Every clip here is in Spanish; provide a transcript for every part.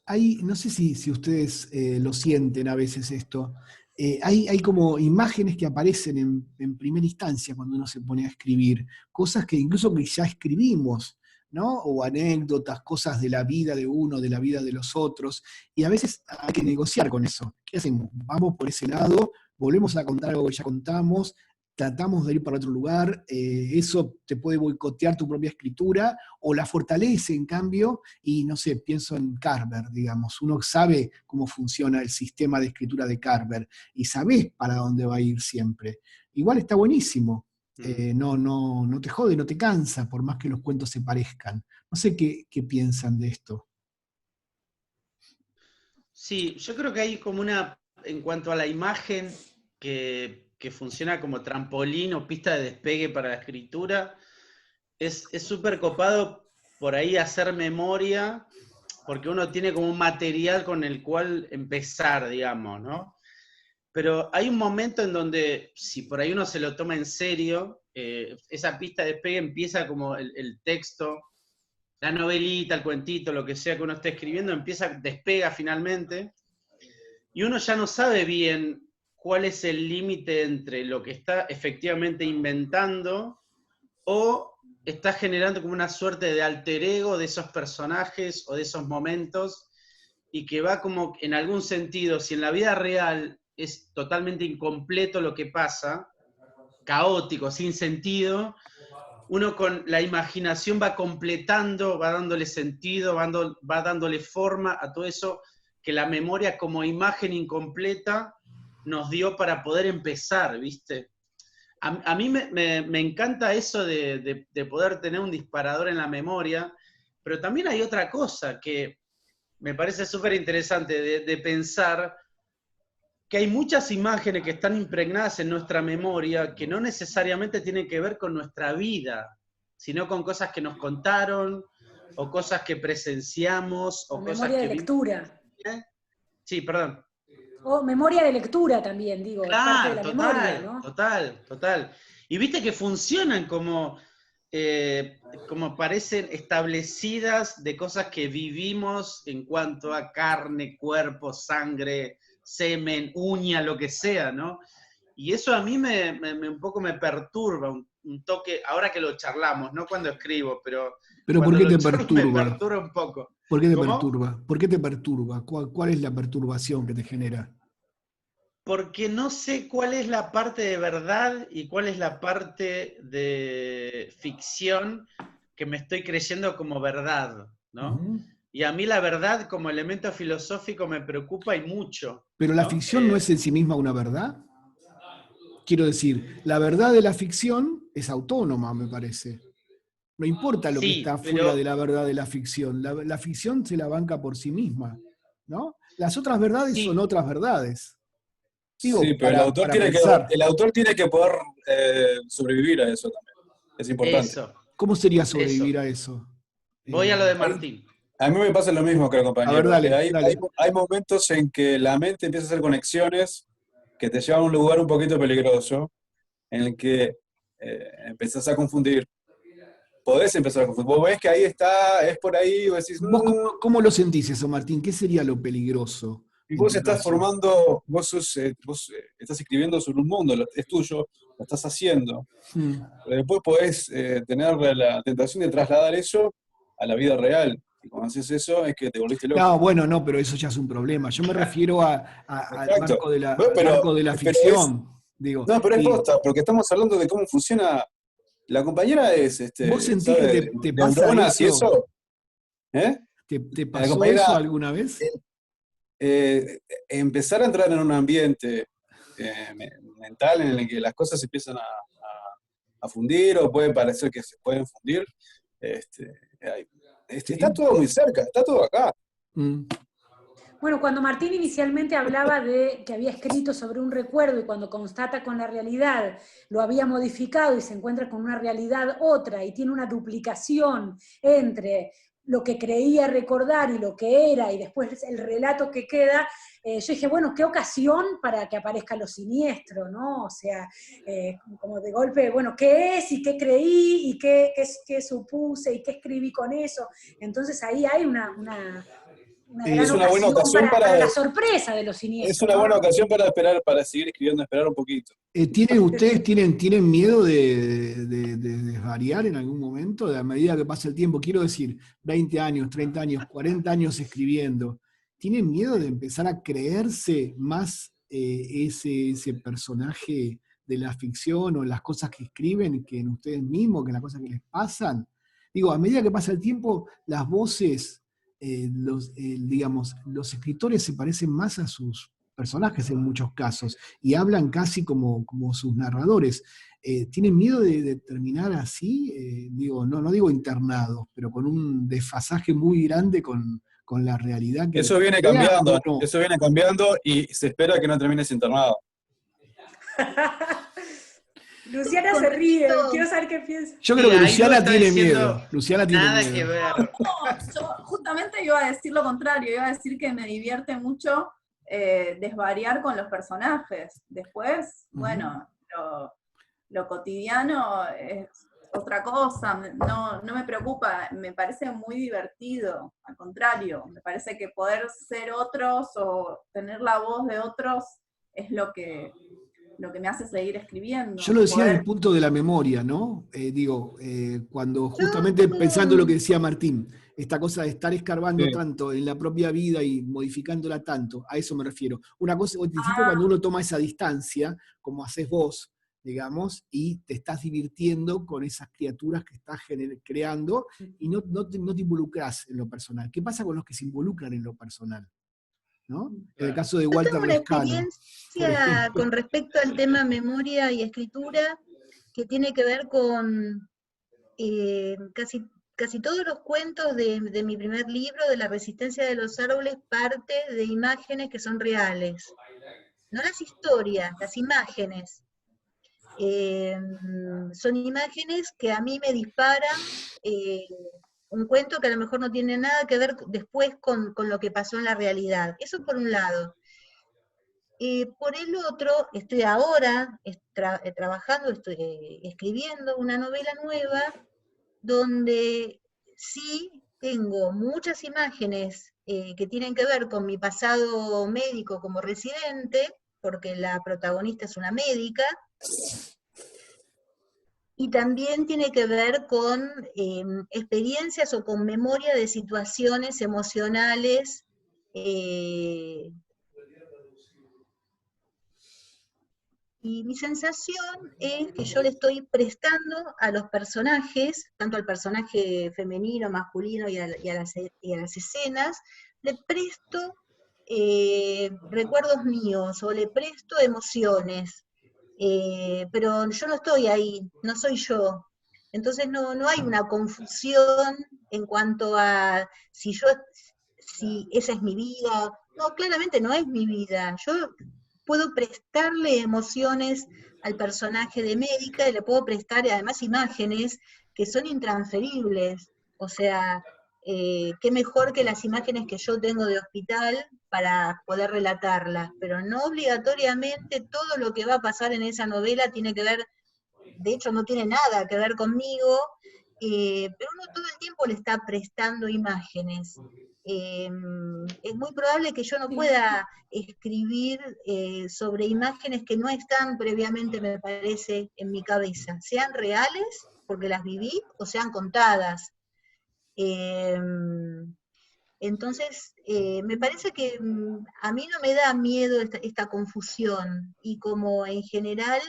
no sé si ustedes lo sienten a veces esto, hay como imágenes que aparecen en primera instancia cuando uno se pone a escribir, cosas que incluso que ya escribimos, ¿no? O anécdotas, cosas de la vida de uno, de la vida de los otros, y a veces hay que negociar con eso. ¿Qué hacemos? Vamos por ese lado, volvemos a contar algo que ya contamos, tratamos de ir para otro lugar, eso te puede boicotear tu propia escritura, o la fortalece en cambio, y no sé, pienso en Carver, digamos, uno sabe cómo funciona el sistema de escritura de Carver, y sabés para dónde va a ir siempre. Igual está buenísimo, Mm. no te jode, no te cansa, por más que los cuentos se parezcan. No sé qué piensan de esto. Sí, yo creo que hay como en cuanto a la imagen, que funciona como trampolín o pista de despegue para la escritura, es súper copado por ahí hacer memoria, porque uno tiene como un material con el cual empezar, digamos, ¿no? Pero hay un momento en donde, si por ahí uno se lo toma en serio, esa pista de despegue empieza como el texto, la novelita, el cuentito, lo que sea que uno esté escribiendo, despega finalmente, y uno ya no sabe bien cuál es el límite entre lo que está efectivamente inventando o está generando como una suerte de alter ego de esos personajes o de esos momentos, y que va como en algún sentido, si en la vida real es totalmente incompleto lo que pasa, caótico, sin sentido, uno con la imaginación va completando, va dándole sentido, va dándole forma a todo eso que la memoria como imagen incompleta nos dio para poder empezar, ¿viste? A mí me encanta eso de poder tener un disparador en la memoria, pero también hay otra cosa que me parece súper interesante de pensar, que hay muchas imágenes que están impregnadas en nuestra memoria que no necesariamente tienen que ver con nuestra vida, sino con cosas que nos contaron, o cosas que presenciamos, O o cosas memoria de que vimos. lectura. ¿Eh? Sí, perdón. O memoria de lectura también, digo, es parte de Claro, la memoria, total, ¿no? total, total. Y viste que funcionan como parecen establecidas de cosas que vivimos en cuanto a carne, cuerpo, sangre, semen, uña, lo que sea, ¿no? Y eso a mí un poco me perturba, un toque, ahora que lo charlamos, no cuando escribo, pero Pero ¿por cuando qué lo te charlo me perturba? perturba un poco. ¿Por qué te ¿Cómo? perturba? ¿Por qué te perturba? ¿Cuál es la perturbación que te genera? Porque no sé cuál es la parte de verdad y cuál es la parte de ficción que me estoy creyendo como verdad, ¿no? Ujú. Y a mí la verdad como elemento filosófico me preocupa y mucho, Pero la ¿no? ficción no es en sí misma una verdad. Quiero decir, la verdad de la ficción es autónoma, me parece. No importa lo que está Sí, fuera de pero la verdad de la ficción. La ficción se la banca por sí misma, ¿no? Las otras verdades son sí, otras verdades. Sí, Digo, pero para pensar, el autor tiene que poder sobrevivir a eso también. Es importante. eso, ¿cómo sería eso. sobrevivir a eso? Voy a lo de Ahí, Martín. A mí me pasa lo mismo que el a ver, compañero. dale, dale. Hay momentos en que la mente empieza a hacer conexiones que te llevan a un lugar un poquito peligroso, en el que empezás a confundir. Podés empezar a confundir. Vos ves que ahí está, es por ahí, vos decís, ¿Vos cómo lo sentís eso, Martín? ¿Qué sería lo peligroso y en vos tu estás caso? formando, estás escribiendo sobre un mundo, es tuyo, lo estás haciendo. Hmm. Pero después podés tener la tentación de trasladar eso a la vida real. Y cuando haces eso es que te volviste No, loco. bueno, no, pero eso ya es un problema. Yo me refiero Exacto. Bueno, al marco de la pero es, ficción. Digo, no, pero es y posta, porque estamos hablando de cómo funciona. La compañera es, ¿vos sentís que ¿sabe? te pasa Neuronas y eso? eso, ¿eh? ¿Te La pasó compañera, eso alguna vez? empezar a entrar en un ambiente mental en el que las cosas se empiezan a fundir o puede parecer que se pueden fundir, este, hay- está Sí. todo muy cerca, está todo acá. Mm. Bueno, cuando Martín inicialmente hablaba de que había escrito sobre un recuerdo y cuando constata con la realidad lo había modificado y se encuentra con una realidad otra y tiene una duplicación entre lo que creía recordar y lo que era y después el relato que queda, yo dije, bueno, qué ocasión para que aparezca lo siniestro, ¿no? O sea, como de golpe, bueno, ¿qué es y qué creí y qué supuse y qué escribí con eso? Entonces ahí hay Es una buena ocasión para la sorpresa de los cineastas. Es una buena ocasión para esperar, para seguir escribiendo, esperar un poquito. ¿Ustedes tienen miedo de desvariar en algún momento? A medida que pasa el tiempo, quiero decir, 20 años, 30 años, 40 años escribiendo, ¿tienen miedo de empezar a creerse más ese personaje de la ficción o las cosas que escriben que en ustedes mismos, que en las cosas que les pasan? Digo, a medida que pasa el tiempo, las voces, digamos, los escritores se parecen más a sus personajes en muchos casos, y hablan casi como sus narradores. ¿Tienen miedo de terminar así? Digo, no digo internados, pero con un desfasaje muy grande con la realidad que eso viene cambiando, no. Eso viene cambiando y se espera que no termines internado. Luciana se ríe, quiero saber qué piensa. Yo creo que Luciana tiene miedo. Luciana tiene nada miedo. Que ver. No, yo justamente iba a decir lo contrario, iba a decir que me divierte mucho desvariar con los personajes. Después, bueno, lo cotidiano es otra cosa, no me preocupa, me parece muy divertido, al contrario, me parece que poder ser otros o tener la voz de otros es lo que me hace seguir escribiendo. Yo lo decía desde el punto de la memoria, ¿no? Cuando justamente pensando en lo que decía Martín, esta cosa de estar escarbando tanto en la propia vida y modificándola tanto, a eso me refiero. Una cosa es distinto cuando uno toma esa distancia, como haces vos, digamos, y te estás divirtiendo con esas criaturas que estás creando y no te involucras en lo personal. ¿Qué pasa con los que se involucran en lo personal? ¿No? En el caso de Walter Lescano. Yo tengo una experiencia con respecto al tema memoria y escritura que tiene que ver con casi todos los cuentos de mi primer libro, de La resistencia de los árboles, parte de imágenes que son reales. No las historias, las imágenes. Son imágenes que a mí me disparan un cuento que a lo mejor no tiene nada que ver después con lo que pasó en la realidad. Eso por un lado. Por el otro, estoy ahora trabajando, estoy escribiendo una novela nueva, donde sí tengo muchas imágenes que tienen que ver con mi pasado médico como residente, porque la protagonista es una médica, y también tiene que ver con experiencias o con memoria de situaciones emocionales y mi sensación es que yo le estoy prestando a los personajes, tanto al personaje femenino, masculino y a las escenas, le presto recuerdos míos o le presto emociones. Pero yo no estoy ahí, no soy yo. Entonces no hay una confusión en cuanto a si esa es mi vida. No, claramente no es mi vida. Yo puedo prestarle emociones al personaje de médica y le puedo prestar además imágenes que son intransferibles. O sea, qué mejor que las imágenes que yo tengo de hospital para poder relatarlas, pero no obligatoriamente todo lo que va a pasar en esa novela tiene que ver, de hecho no tiene nada que ver conmigo, pero uno todo el tiempo le está prestando imágenes. Es muy probable que yo no pueda escribir sobre imágenes que no están previamente, me parece, en mi cabeza, sean reales, porque las viví, o sean contadas. Entonces, me parece que a mí no me da miedo esta confusión, y como en general,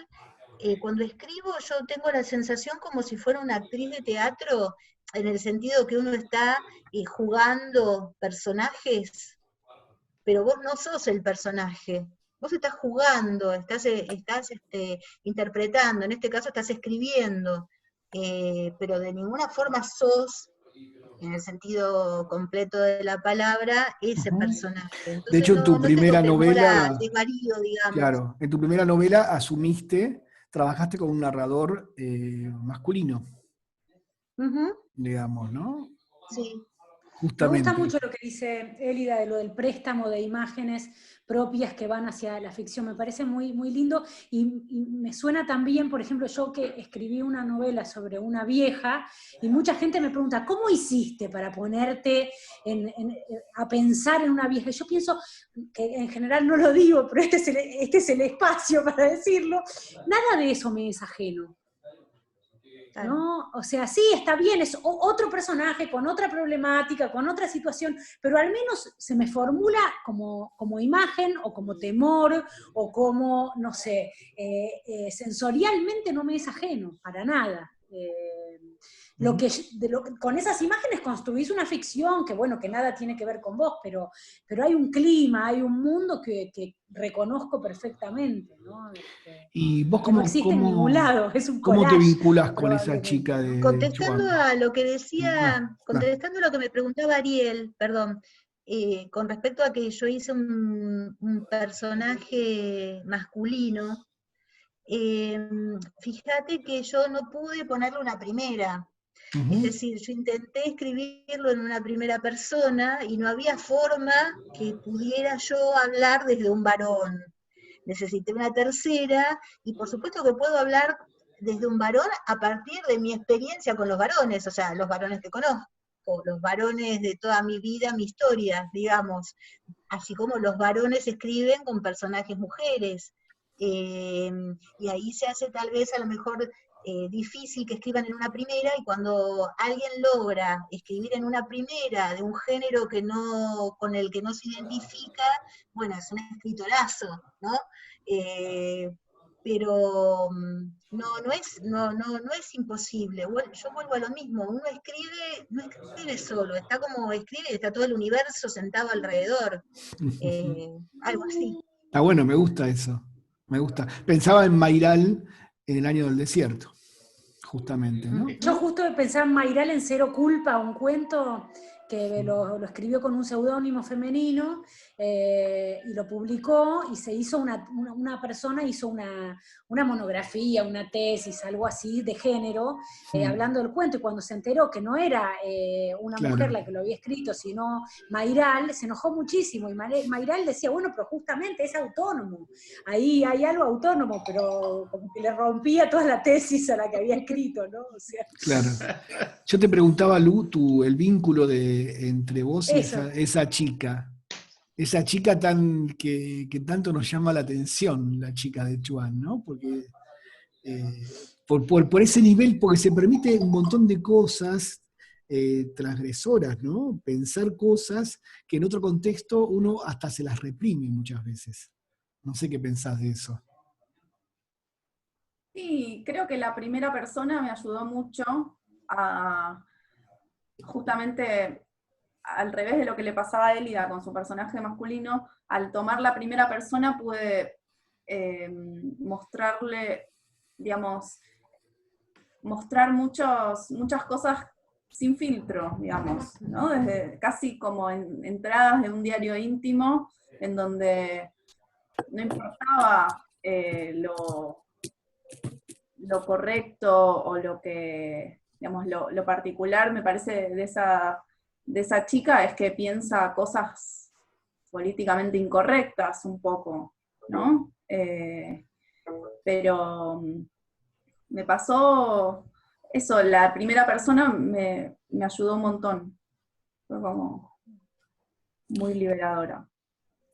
cuando escribo yo tengo la sensación como si fuera una actriz de teatro, en el sentido que uno está jugando personajes, pero vos no sos el personaje, vos estás jugando, estás interpretando, en este caso estás escribiendo, pero de ninguna forma sos, en el sentido completo de la palabra, ese personaje. Entonces, de hecho, en tu primera novela, digamos. Claro, en tu primera novela trabajaste con un narrador masculino, digamos, ¿no? Sí. Me justamente. gusta mucho lo que dice Elida de lo del préstamo de imágenes propias que van hacia la ficción, me parece muy, muy lindo, y me suena también, por ejemplo, yo que escribí una novela sobre una vieja, y mucha gente me pregunta, ¿cómo hiciste para ponerte a pensar en una vieja? Yo pienso que en general no lo digo, pero este es el espacio para decirlo, nada de eso me es ajeno. ¿No? O sea, sí, está bien, es otro personaje con otra problemática, con otra situación, pero al menos se me formula como imagen o como temor o como, no sé, sensorialmente no me es ajeno, para nada. Con esas imágenes construís una ficción que, bueno, que nada tiene que ver con vos, pero hay un clima, hay un mundo que reconozco perfectamente, ¿no? ¿Y vos Que no existe en ningún lado, es un cómo te collage, vinculás con esa probablemente, chica ¿no? de Contestando Chuan? a lo que decía, No. contestando a lo que me preguntaba Ariel, perdón, con respecto a que yo hice un personaje masculino, fíjate que yo no pude ponerle una primera. Es decir, yo intenté escribirlo en una primera persona y no había forma que pudiera yo hablar desde un varón. Necesité una tercera, y por supuesto que puedo hablar desde un varón a partir de mi experiencia con los varones, o sea, los varones que conozco, los varones de toda mi vida, mi historia, digamos, así como los varones escriben con personajes mujeres. Y ahí se hace tal vez a lo mejor difícil que escriban en una primera, y cuando alguien logra escribir en una primera de un género con el que no se identifica, bueno, es un escritorazo, ¿no? Pero no es imposible. Yo vuelvo a lo mismo, uno escribe, no escribe solo, está como escribe y está todo el universo sentado alrededor, algo así. Está bueno, me gusta eso. Me gusta. Pensaba en Mayral en el año del desierto, justamente, ¿no? Yo justo pensaba en Mayral en Cero Culpa, un cuento que lo escribió con un seudónimo femenino, y lo publicó, y se hizo una persona hizo una monografía, una tesis, algo así de género, hablando del cuento, y cuando se enteró que no era una Claro. mujer la que lo había escrito, sino Mayral, se enojó muchísimo, y Mayral decía, bueno, pero justamente es autónomo, ahí hay algo autónomo, pero como que le rompía toda la tesis a la que había escrito, ¿no? O sea, Claro. Yo te preguntaba, Lu, el vínculo entre vos y eso. esa chica que tanto nos llama la atención, la chica de Chuan, ¿no? Porque por ese nivel, porque se permite un montón de cosas transgresoras, ¿no? Pensar cosas que en otro contexto uno hasta se las reprime muchas veces. No sé qué pensás de eso. Sí, creo que la primera persona me ayudó mucho a, justamente al revés de lo que le pasaba a Elida con su personaje masculino, al tomar la primera persona pude mostrarle, digamos, mostrar muchas cosas sin filtro, digamos, ¿no? Desde casi como entradas de un diario íntimo, en donde no importaba lo correcto o lo que, digamos, lo particular, me parece, de esa chica, es que piensa cosas políticamente incorrectas un poco, ¿no? Pero me pasó eso, la primera persona me ayudó un montón, fue como muy liberadora.